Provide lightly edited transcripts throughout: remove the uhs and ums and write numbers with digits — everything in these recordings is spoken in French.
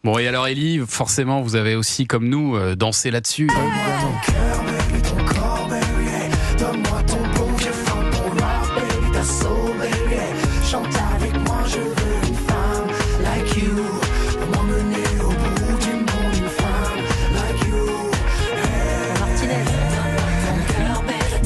Bon, et alors Ellie, forcément, vous avez aussi, comme nous, dansé là-dessus.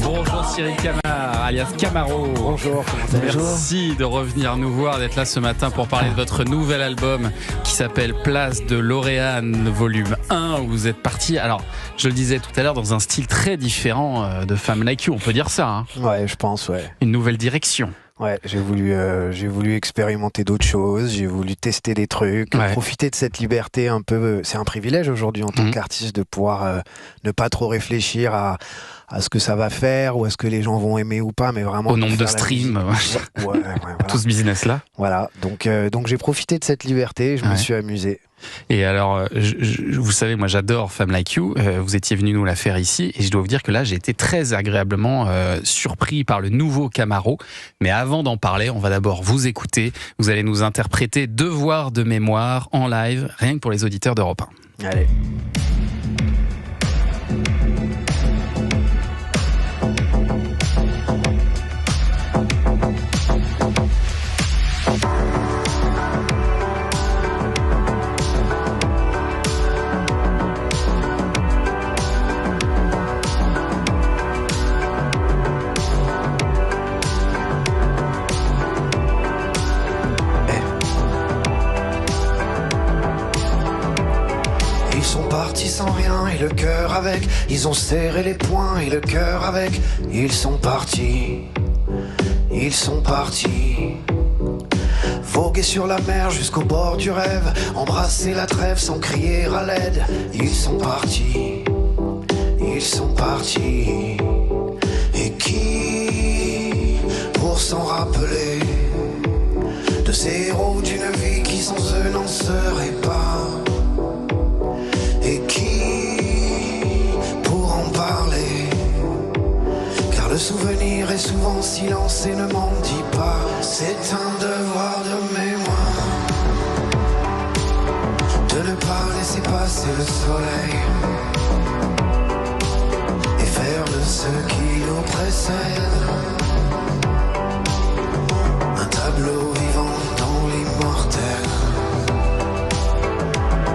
Bonjour Cyril Camar, alias Camaro. Bonjour, comment allez-vous ? Merci de revenir nous voir, d'être là ce matin pour parler de votre nouvel album qui s'appelle Place de Lauréane, volume 1, où vous êtes parti, alors je le disais tout à l'heure, dans un style très différent de Femme Like You, on peut dire ça, hein. Ouais, je pense, ouais. Une nouvelle direction. Ouais, j'ai voulu expérimenter d'autres choses, j'ai voulu tester des trucs, profiter de cette liberté un peu. C'est un privilège aujourd'hui en tant qu'artiste de pouvoir ne pas trop réfléchir à ce que ça va faire ou à ce que les gens vont aimer ou pas, mais vraiment au nombre de streams, voilà. tout ce business-là. Voilà, donc j'ai profité de cette liberté, je me suis amusé. Et alors, vous savez, moi j'adore Femme Like You, vous étiez venu nous la faire ici, et je dois vous dire que là j'ai été très agréablement surpris par le nouveau Camaro. Mais avant d'en parler, on va d'abord vous écouter, vous allez nous interpréter Devoir de mémoire en live, rien que pour les auditeurs d'Europe 1. Allez. Sans rien et le cœur avec, ils ont serré les poings et le cœur avec, ils sont partis, voguer sur la mer jusqu'au bord du rêve, embrasser la trêve sans crier à l'aide, ils sont partis, et qui, pour s'en rappeler, de ces héros d'une vie qui sans eux n'en serait pas. Et qui, pour en parler, car le souvenir est souvent silence et ne m'en dit pas. C'est un devoir de mémoire de ne pas laisser passer le soleil et faire de ce qui nous précède un tableau vivant dans l'immortel.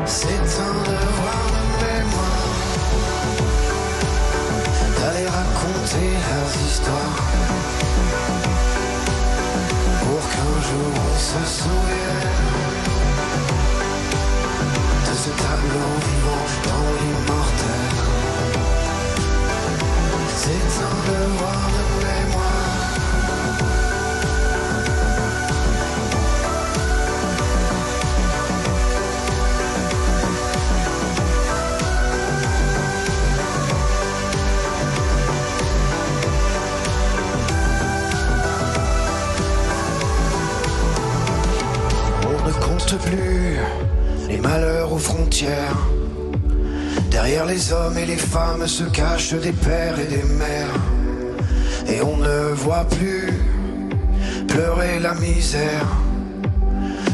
C'est un devoir de mémoire d'aller raconter leurs histoires pour qu'un jour on se souvienne de ce tableau vivant dans l'immortel. C'est un devoir de mémoire. Plus les malheurs aux frontières. Derrière les hommes et les femmes se cachent des pères et des mères. Et on ne voit plus pleurer la misère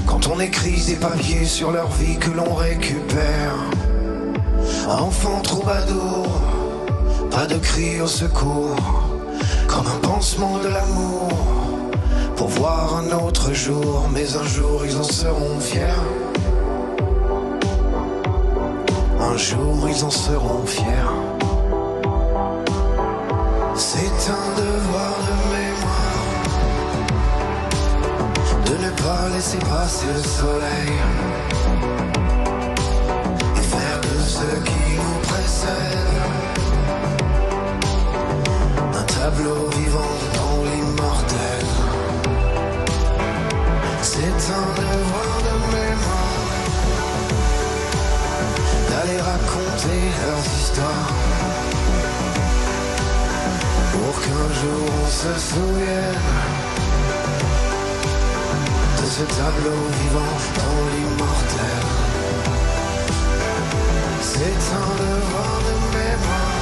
quand on écrit des papiers sur leur vie que l'on récupère. Enfants troubadours, pas de cri au secours, comme un pansement de l'amour. Pour voir un autre jour, mais un jour ils en seront fiers. Un jour ils en seront fiers. C'est un devoir de mémoire de ne pas laisser passer le soleil et faire de ce qui nous précède un tableau vivant dans l'immortel. C'est un devoir de mémoire d'aller raconter leurs histoires pour qu'un jour on se souvienne de ce tableau vivant dans l'immortel. C'est un devoir de mémoire.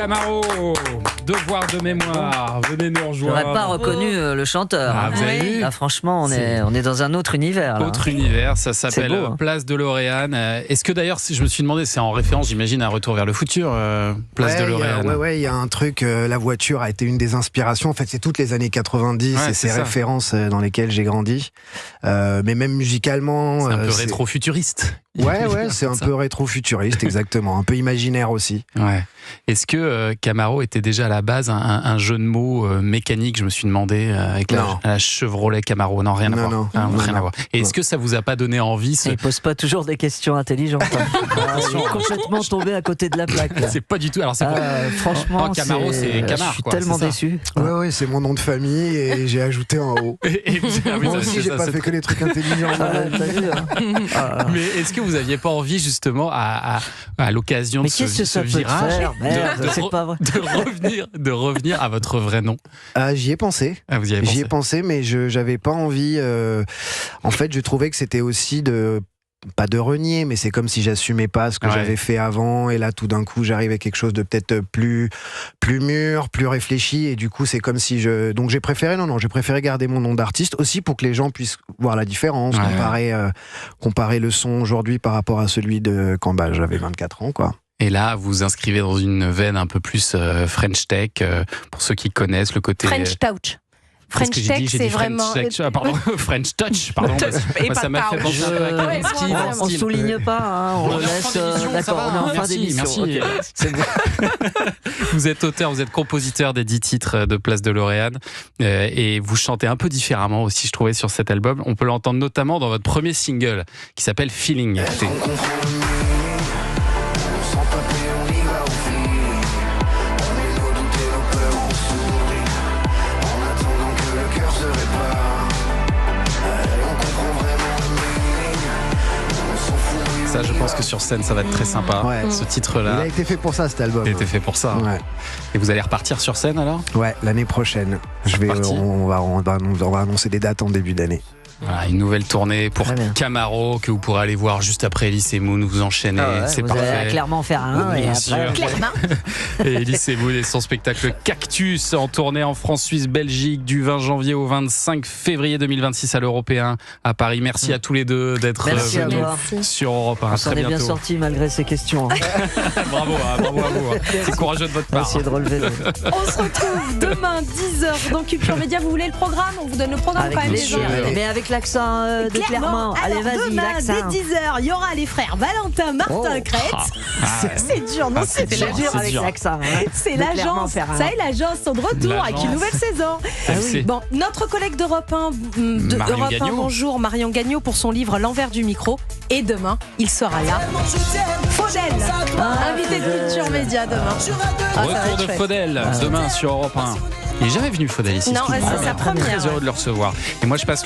Camaro, devoir de mémoire, venez nous Je n'aurais rejoindre. pas reconnu le chanteur. Ah, vous avez vu ? Là, franchement, on est dans un autre univers. Là. Autre univers, ça s'appelle beau, hein. Place de L'Oréal. Est-ce que d'ailleurs, si je me suis demandé, c'est en référence, j'imagine, à Retour vers le futur, Place de L'Oréal. Il y a un truc, la voiture a été une des inspirations. En fait, c'est toutes les années 90 Ouais, et c'est ces ça. références dans lesquelles j'ai grandi. Mais même musicalement. C'est un peu rétro-futuriste. Ouais, c'est un Ça. peu rétro-futuriste, exactement. Un peu imaginaire aussi. Ouais. Est-ce que Camaro était déjà à la base un jeu de mots mécanique, je me suis demandé, avec Non. la Chevrolet Camaro? Non, rien à voir. Non, Rien à non. voir. Et est-ce que ça vous a pas donné envie Il pose pas toujours des questions intelligentes. Je suis complètement tombé à côté de la plaque. Là. C'est pas du tout. Alors c'est pour... Franchement, Camaro, c'est Camar, je suis quoi, tellement c'est ça. déçu. Ouais, c'est mon nom de famille et j'ai ajouté en haut. Et vous- ah oui, Moi ça, aussi, c'est j'ai ça, pas c'est fait que les trucs intelligents. T'as vu, hein. Mais est-ce que vous aviez pas envie justement à l'occasion de Mais ce, qu'est-ce que ce ça peut te virage faire Merde, c'est pas vrai. de revenir à votre vrai nom? J'y ai pensé. Ah, vous y avez pensé. J'y ai pensé, mais j'avais pas envie. En fait, je trouvais que c'était aussi pas de renier, mais c'est comme si j'assumais pas ce que Ouais. j'avais fait avant, et là tout d'un coup j'arrive à quelque chose de peut-être plus mûr, plus réfléchi, et du coup c'est comme si donc j'ai préféré garder mon nom d'artiste aussi pour que les gens puissent voir la différence, Ouais. comparer le son aujourd'hui par rapport à celui de quand j'avais 24 ans quoi. Et là, vous vous inscrivez dans une veine un peu plus French Tech, pour ceux qui connaissent le côté... French Touch. French Qu'est-ce que Tech, j'ai dit c'est French vraiment. Tech. Ah, pardon, French Touch, pardon. Et Moi, pas ça m'a fait touch. penser à la Ouais, Steve, ouais, On Steve. souligne pas, hein, on On est en laisse. fin d'émission, ça D'accord, va, on est en fin merci, d'émission. merci. Ok, c'est bon. Vous êtes auteur, vous êtes compositeur des 10 titres de Place de L'Oréal, et vous chantez un peu différemment aussi, je trouvais, sur cet album. On peut l'entendre notamment dans votre premier single qui s'appelle Feeling. Écoutez. On comprend le meaning, on s'en papier, on y va au feeling. On met nos doutes et nos peurs en souris, en attendant que le cœur se répare. On comprend vraiment le meaning, on s'en fout. Ça, je pense que sur scène, ça va être très sympa. Ouais. Ce Il titre-là, a été fait pour ça cet album. il a été fait pour ça. Ouais. Et vous allez repartir sur scène alors? Ouais, l'année prochaine. parti. On va annoncer des dates en début d'année. Voilà, une nouvelle tournée pour Très bien. Camaro que vous pourrez aller voir juste après Elise et Moon. Vous enchaînez, Ah ouais, c'est vous allez parfait. clairement faire un et Bien après. sûr. Clairement. Et Elise et Moon et son spectacle Cactus en tournée en France, Suisse, Belgique du 20 janvier au 25 février 2026 à l'Européen à Paris. Merci à tous les deux d'être Merci à venus toi. sur Europe 1. On À s'en très est bien bientôt. sorti malgré ces questions. Hein. Bravo à vous. C'est courageux de votre On va part. essayer de relever le. On se retrouve demain 10h dans Culture Média. Vous voulez le programme? On vous donne le programme Avec quand même plaisir. déjà. Mais avec l'accent de Clermont. Allez, Alors, vas-y, demain, l'accent. dès 10h, il y aura les frères Valentin, Martin Oh. Crête. C'est dur, non? c'est C'est dur, dur. dur c'est avec dur. l'accent. Hein. C'est De l'agence. Clermont-Ferrand. Ça y est, l'agence sont de retour avec une L'agence. nouvelle saison. Ah oui. Bon, notre collègue d'Europe 1, Marion Europe 1 Gagnon. Bonjour, Marion Gagnon, pour son livre L'envers du micro. Et demain, il sera là. Faudel, invité de Culture Média demain. Ah, ça va Retour être de chouette. Faudel demain sur Europe 1. Il n'est jamais venu Faudel ici. Non, ce qui c'est est sa très première, heureux ouais. de le recevoir. Et moi je passe